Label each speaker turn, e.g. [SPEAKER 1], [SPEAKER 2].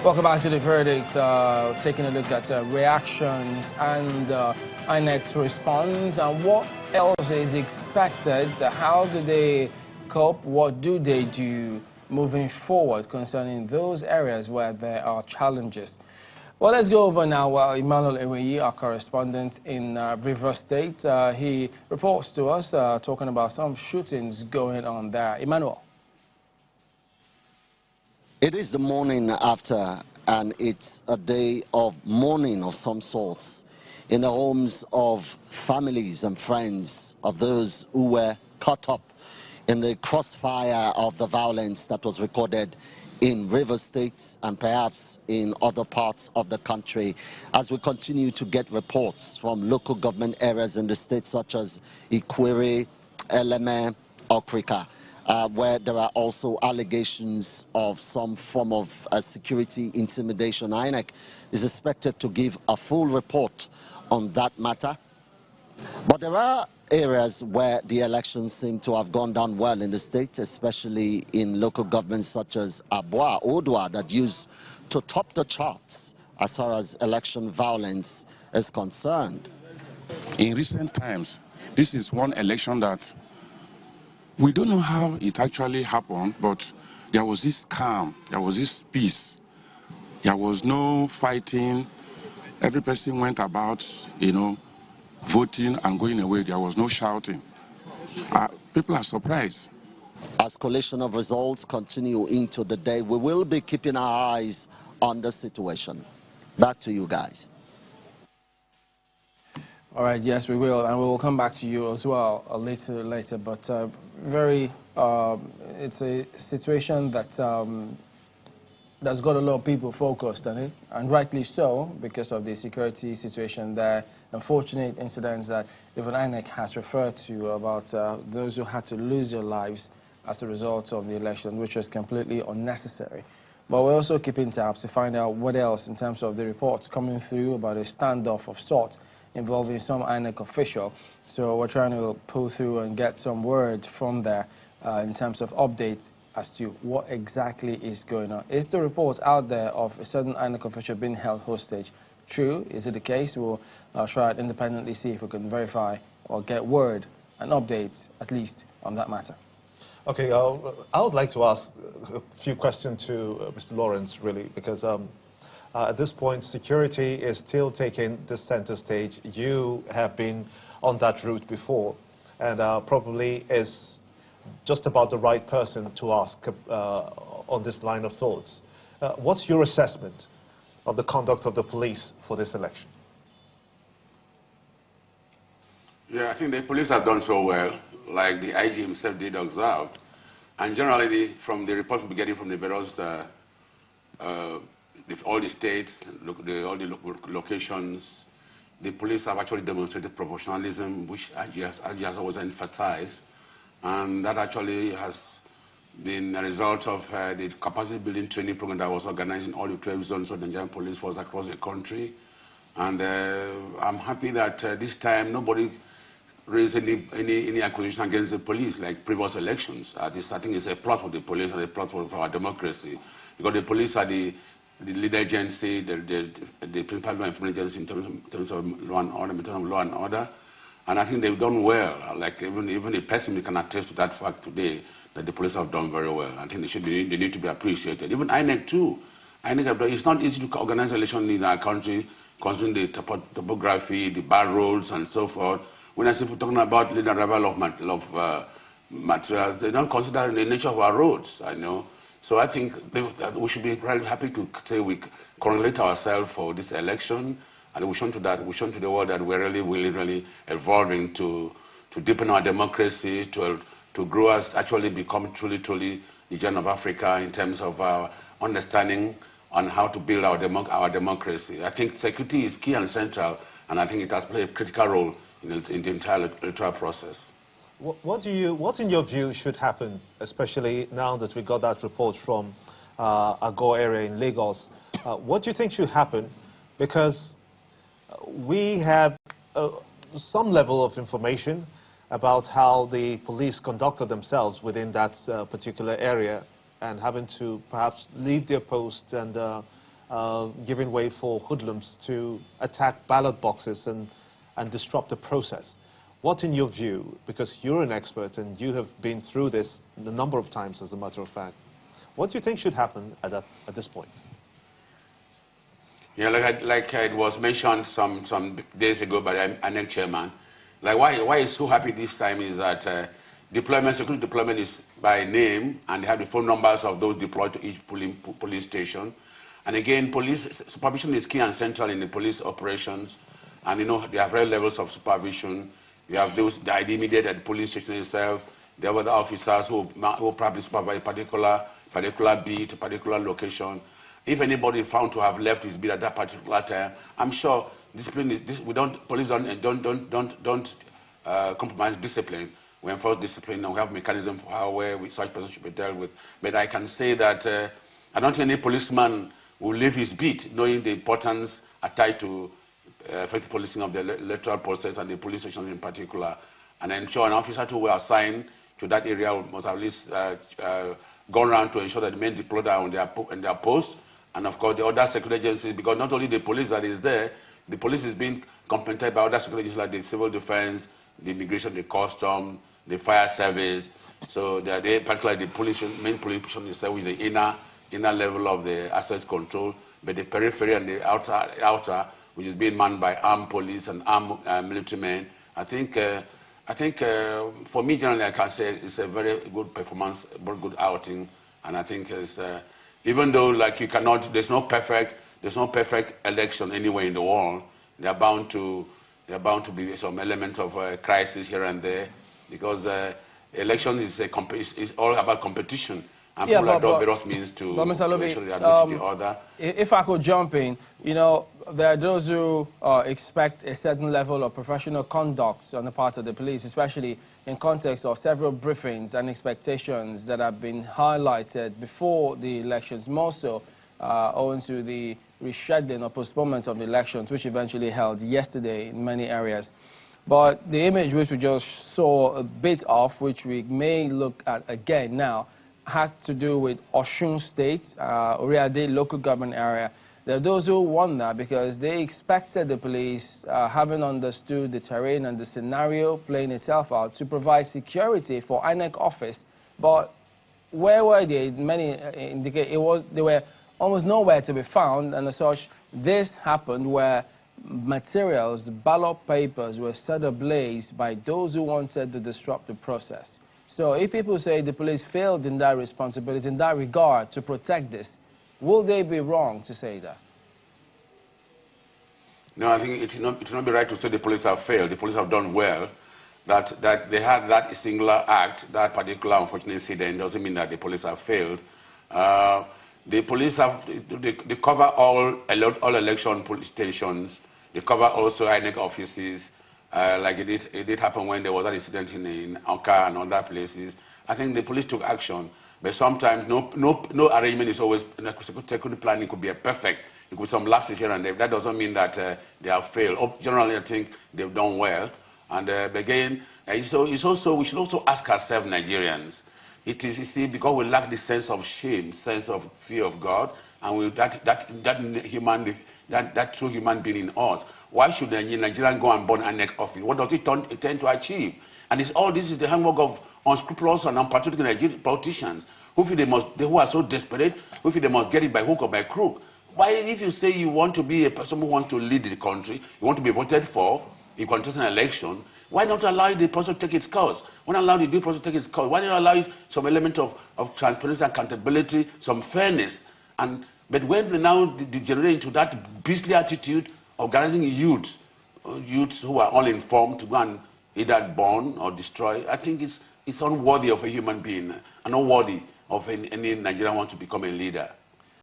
[SPEAKER 1] Welcome back to the verdict, taking a look at reactions and INEC's response and what else is expected. How do they cope? What do they do moving forward concerning those areas where there are challenges? Well, let's go over now. Emmanuel Eweyi, our correspondent in Rivers State, he reports to us talking about some shootings going on there. Emmanuel.
[SPEAKER 2] It is the morning after, and it's a day of mourning of some sorts in the homes of families and friends of those who were caught up in the crossfire of the violence that was recorded in Rivers State and perhaps in other parts of the country, as we continue to get reports from local government areas in the state such as Ikwere, Eleme, Okrika, where there are also allegations of some form of security intimidation. INEC is expected to give a full report on that matter. But there are areas where the elections seem to have gone down well in the state, especially in local governments such as Abua, Odua, that used to top the charts as far as election violence is concerned.
[SPEAKER 3] In recent times, this is one election that we don't know how it actually happened, but there was this calm, there was this peace. There was no fighting. Every person went about, voting and going away. There was no shouting. People are surprised.
[SPEAKER 2] As collation of results continue into the day, we will be keeping our eyes on the situation. Back to you guys.
[SPEAKER 1] All right, yes, we will, and we will come back to you as well later. But it's a situation that that's got a lot of people focused on it, and rightly so, because of the security situation there. Unfortunate incidents that even INEC has referred to about those who had to lose their lives as a result of the election, which was completely unnecessary. But we're also keeping tabs to find out what else in terms of the reports coming through about a standoff of sorts involving some INEC official. So we're trying to pull through and get some word from there in terms of updates as to what exactly is going on. Is the report out there of a certain INEC official being held hostage true? Is it the case? We'll try it independently, see if we can verify or get word and updates at least on that matter.
[SPEAKER 4] Okay, I would like to ask a few questions to Mr. Lawrence, really, because at this point, security is still taking the center stage. You have been on that route before, and probably is just about the right person to ask on this line of thoughts. What's your assessment of the conduct of the police for this election?
[SPEAKER 5] Yeah, I think the police have done so well, like the IG himself did observe. And generally, from the reports we're getting from the various, all the states, all the local locations, the police have actually demonstrated professionalism, which IG has always emphasized. And that actually has been a result of the capacity building training program that was organized in all the 12 zones of the Nigerian police force across the country. And I'm happy that this time nobody raised any accusation against the police like previous elections. I think it's a plot of the police and a plot of our democracy. Because the police are the lead agency, the principal law enforcement agency in terms of law and order, And I think they've done well. Like even a pessimist can attest to that fact today, that the police have done very well. I think they need to be appreciated. Even INEC too. It's not easy to organize election in our country, considering the topography, the bad roads, and so forth. When I see people talking about the arrival of materials, they don't consider the nature of our roads, I know. So I think that we should be really happy to say we congratulate ourselves for this election, and we show to the world that we're really evolving to deepen our democracy, to grow us, actually become truly the Gen of Africa in terms of our understanding on how to build our democracy. I think security is key and central, and I think it has played a critical role in the entire electoral process.
[SPEAKER 4] What in your view should happen, especially now that we got that report from Agor area in Lagos? What do you think should happen? Because we have some level of information about how the police conducted themselves within that particular area, and having to perhaps leave their posts and giving way for hoodlums to attack ballot boxes and disrupt the process. What, in your view, because you're an expert and you have been through this a number of times, as a matter of fact, what do you think should happen at this point?
[SPEAKER 5] Yeah, like it was mentioned some days ago by the INEC chairman, like why it's so happy this time is that security deployment is by name, and they have the phone numbers of those deployed to each police station. And again, police supervision is key and central in the police operations. And you know, there are various levels of supervision. You have those that are immediate at the police station itself. There are other officers who probably supervise a particular beat, a particular location. If anybody is found to have left his beat at that particular time, I'm sure discipline is police don't compromise discipline. We enforce discipline, and we have mechanism for how such person should be dealt with. But I can say that I don't think any policeman will leave his beat, knowing the importance attached to effective policing of the electoral process and the police stations in particular. And I'm sure an officer who were assigned to that area must have at least gone around to ensure that the men deployed are on their posts. And of course, the other security agencies, because not only the police that is there, the police is being complemented by other security agencies like the civil defense, the immigration, the custom, the fire service. So particularly the main police station itself, which is the inner level of the access control, but the periphery and the outer, which is being manned by armed police and armed military men. I think for me, generally, I can say it's a very good performance, very good outing, and I think it's even though like there's no perfect election anywhere in the world. There are bound to be some element of crisis here and there, because election is all about competition. And
[SPEAKER 1] yeah,
[SPEAKER 5] people adopt various means to
[SPEAKER 1] Mr. Lobi,
[SPEAKER 5] ensure they are the other.
[SPEAKER 1] If I could jump in, you know, there are those who expect a certain level of professional conduct on the part of the police, especially in context of several briefings and expectations that have been highlighted before the elections, more so owing to the rescheduling or postponement of the elections, which eventually held yesterday in many areas. But the image which we just saw a bit of, which we may look at again now, had to do with Osun State, Oriade local government area. There are those who wonder because they expected the police, having understood the terrain and the scenario playing itself out, to provide security for INEC office. But where were they? Many indicate they were almost nowhere to be found, and as such, this happened where materials, the ballot papers, were set ablaze by those who wanted to disrupt the process. So if people say the police failed in that responsibility, in that regard, to protect this, will they be wrong to say that?
[SPEAKER 5] No, I think it will not be right to say the police have failed. The police have done well. That they had that singular act, that particular unfortunate incident, doesn't mean that the police have failed. The police they cover all election police stations. They cover also INEC offices. Like it did happen when there was that incident in Anka and other places. I think the police took action, but sometimes no arrangement is always, security planning could be perfect. It could be some lapses here and there. That doesn't mean that they have failed. Generally, I think they've done well. And again, it's also, we should also ask ourselves, Nigerians, it is, you see, because we lack the sense of shame, sense of fear of God, and that true human being in us. Why should the Nigerian go and burn INEC office? What does it tend to achieve? And all this is the handwork of unscrupulous and unpatriotic Nigerian politicians who are so desperate, who feel they must get it by hook or by crook. Why, if you say you want to be a person who wants to lead the country, you want to be voted for, you contest an election, why not allow the process to take its course? Why not allow the due process to take its course? Why not allow some element of transparency, accountability, some fairness? But when they now degenerate into that beastly attitude of organizing youths who are all informed to go and either burn or destroy, I think it's unworthy of a human being and unworthy of any Nigerian who wants to become a leader.